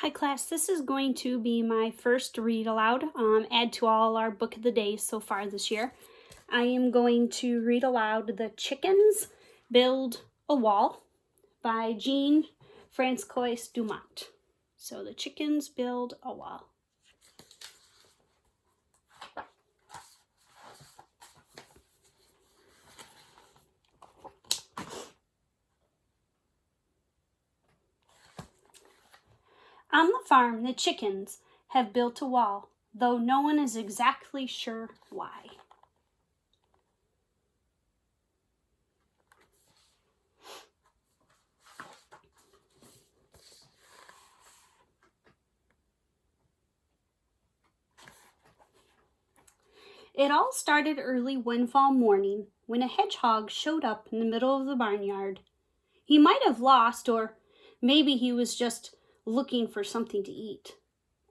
Hi class, this is going to be my first read aloud, add to all our book of the day so far this year. I am going to read aloud The Chickens Build a Wall by Jean-Francois Dumont. So The Chickens Build a Wall. On the farm, the chickens have built a wall, though no one is exactly sure why. It all started early one fall morning when a hedgehog showed up in the middle of the barnyard. He might have lost, or maybe he was just looking for something to eat.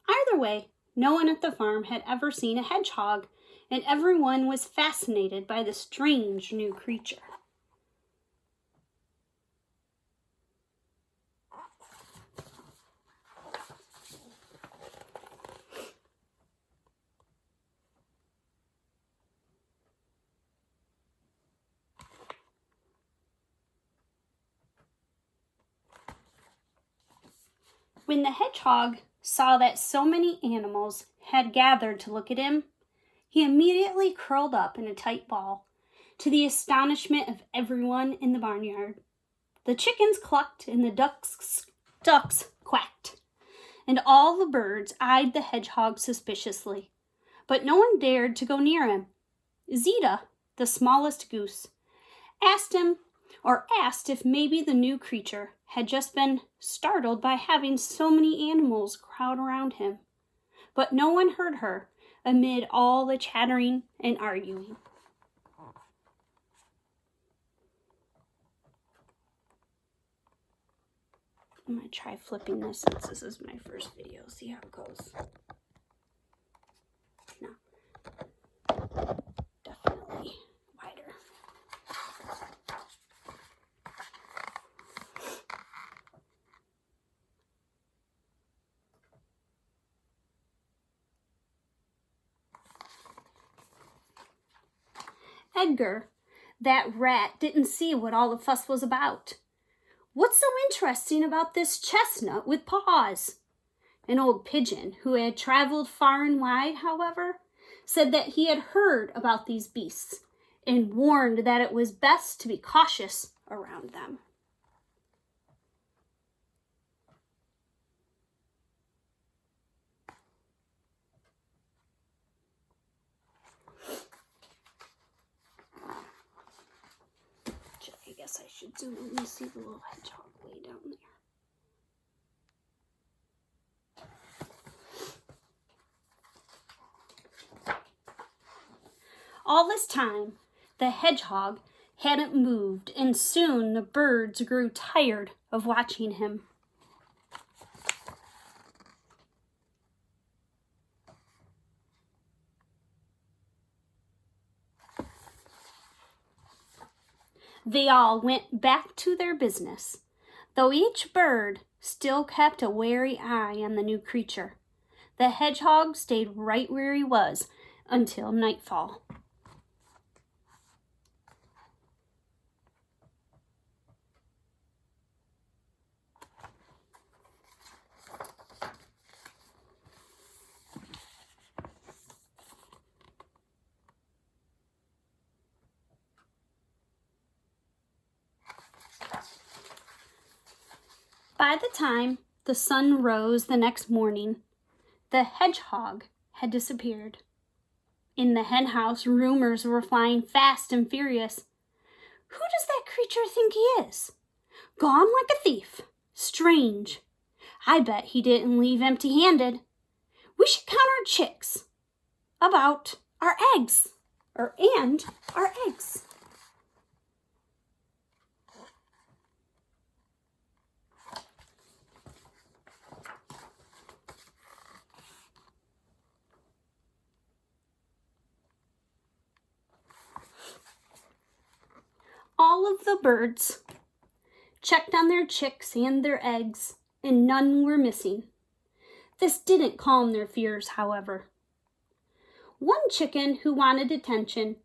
Either way, no one at the farm had ever seen a hedgehog, and everyone was fascinated by the strange new creature. When the hedgehog saw that so many animals had gathered to look at him, he immediately curled up in a tight ball, to the astonishment of everyone in the barnyard. The chickens clucked and the ducks quacked, and all the birds eyed the hedgehog suspiciously, but no one dared to go near him. Zita, the smallest goose, asked if maybe the new creature had just been startled by having so many animals crowd around him. But no one heard her amid all the chattering and arguing. I'm going to try flipping this since this is my first video. See how it goes. No. Definitely wider. Edgar, that rat, didn't see what all the fuss was about. What's so interesting about this chestnut with paws? An old pigeon, who had traveled far and wide, however, said that he had heard about these beasts and warned that it was best to be cautious around them. I guess I should zoom in and see the little hedgehog way down there. All this time, the hedgehog hadn't moved, and soon the birds grew tired of watching him. They all went back to their business, though each bird still kept a wary eye on the new creature. The hedgehog stayed right where he was until nightfall. By the time the sun rose the next morning, the hedgehog had disappeared. In the henhouse, rumors were flying fast and furious. Who does that creature think he is? Gone like a thief. Strange. I bet he didn't leave empty-handed. We should count our chicks. About our eggs. And our eggs. All of the birds checked on their chicks and their eggs, and none were missing. This didn't calm their fears, however. One chicken who wanted attention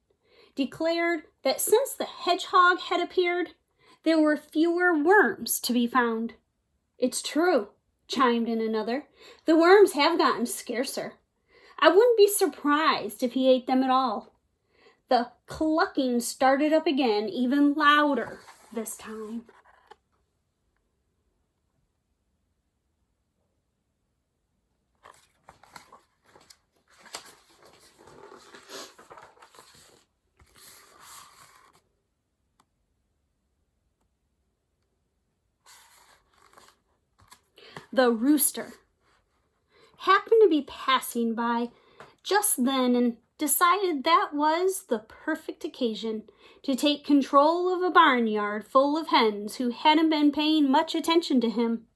declared that since the hedgehog had appeared, there were fewer worms to be found. "It's true," chimed in another. "The worms have gotten scarcer. I wouldn't be surprised if he ate them at all." The clucking started up again, even louder this time. The rooster happened to be passing by just then and decided that was the perfect occasion to take control of a barnyard full of hens who hadn't been paying much attention to him.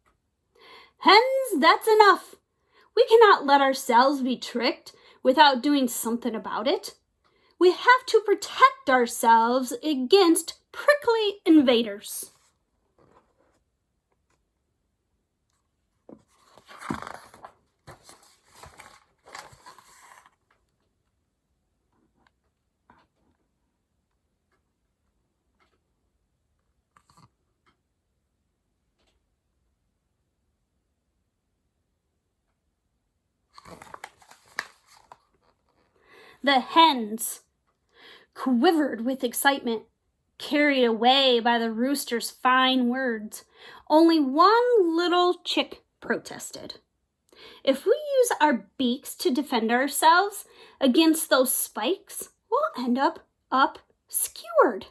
"Hens, that's enough! We cannot let ourselves be tricked without doing something about it. We have to protect ourselves against prickly invaders." The hens quivered with excitement, carried away by the rooster's fine words. Only one little chick protested. "If we use our beaks to defend ourselves against those spikes, we'll end up skewered."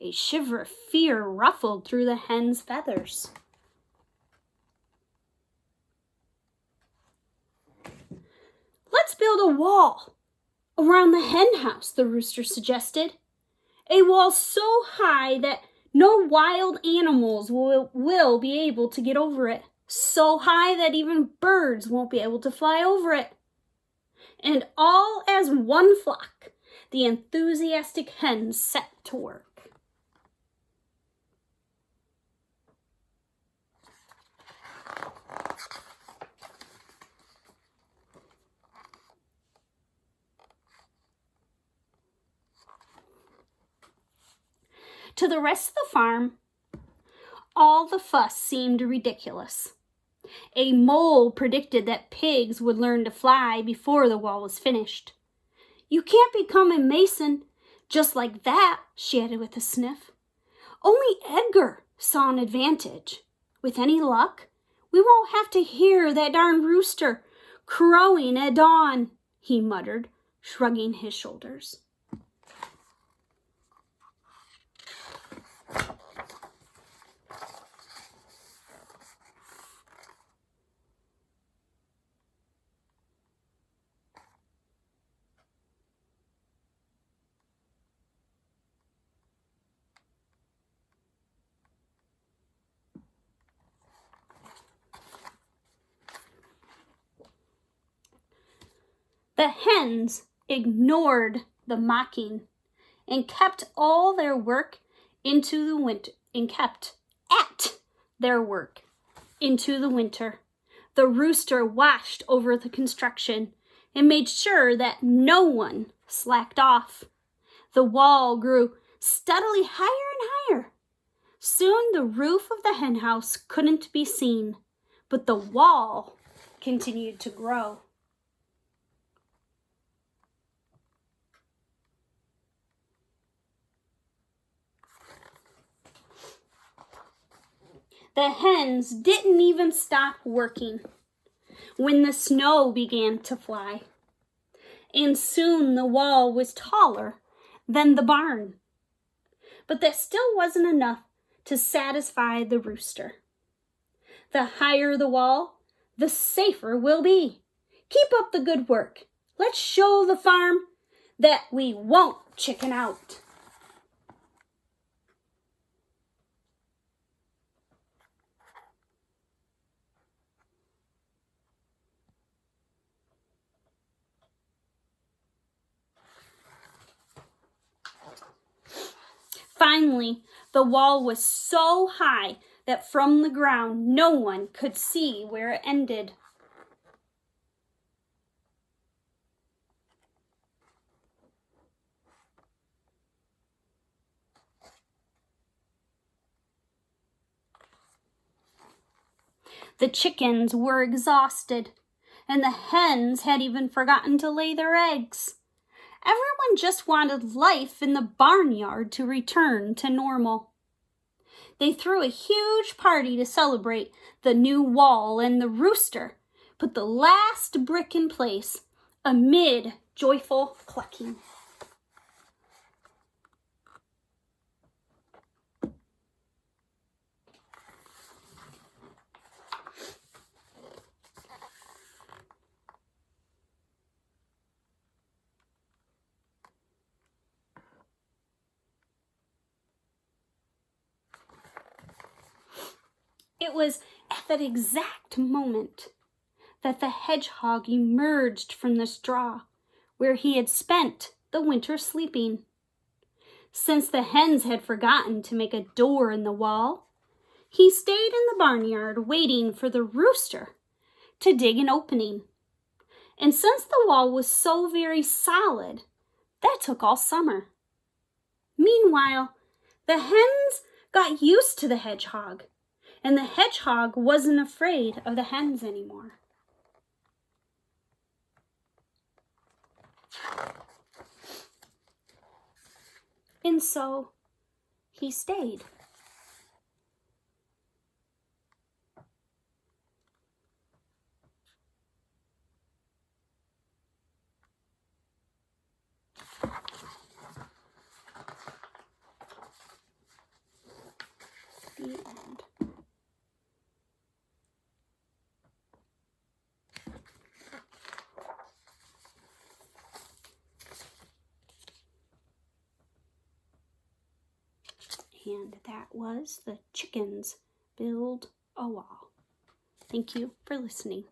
A shiver of fear ruffled through the hen's feathers. "Let's build a wall around the hen house," the rooster suggested. "A wall so high that no wild animals will be able to get over it. So high that even birds won't be able to fly over it." And all as one flock, the enthusiastic hens set to work. To the rest of the farm, all the fuss seemed ridiculous. A mole predicted that pigs would learn to fly before the wall was finished. "You can't become a mason just like that," she added with a sniff. "Only Edgar saw an advantage. With any luck, we won't have to hear that darn rooster crowing at dawn," he muttered, shrugging his shoulders. The hens ignored the mocking and kept all their work into the winter and kept at their work into the winter. The rooster watched over the construction and made sure that no one slacked off. The wall grew steadily higher and higher. Soon the roof of the hen house couldn't be seen, but the wall continued to grow. The hens didn't even stop working when the snow began to fly, and soon the wall was taller than the barn. But that still wasn't enough to satisfy the rooster. The higher the wall, the safer we'll be. Keep up the good work. Let's show the farm that we won't chicken out. Finally, the wall was so high that from the ground no one could see where it ended. The chickens were exhausted, and the hens had even forgotten to lay their eggs. Everyone just wanted life in the barnyard to return to normal. They threw a huge party to celebrate the new wall, and the rooster put the last brick in place amid joyful clucking. It was at that exact moment that the hedgehog emerged from the straw where he had spent the winter sleeping. Since the hens had forgotten to make a door in the wall, he stayed in the barnyard waiting for the rooster to dig an opening. And since the wall was so very solid, that took all summer. Meanwhile, the hens got used to the hedgehog, and the hedgehog wasn't afraid of the hens anymore. And so he stayed. The end. And that was The Chickens Build a Wall. Thank you for listening.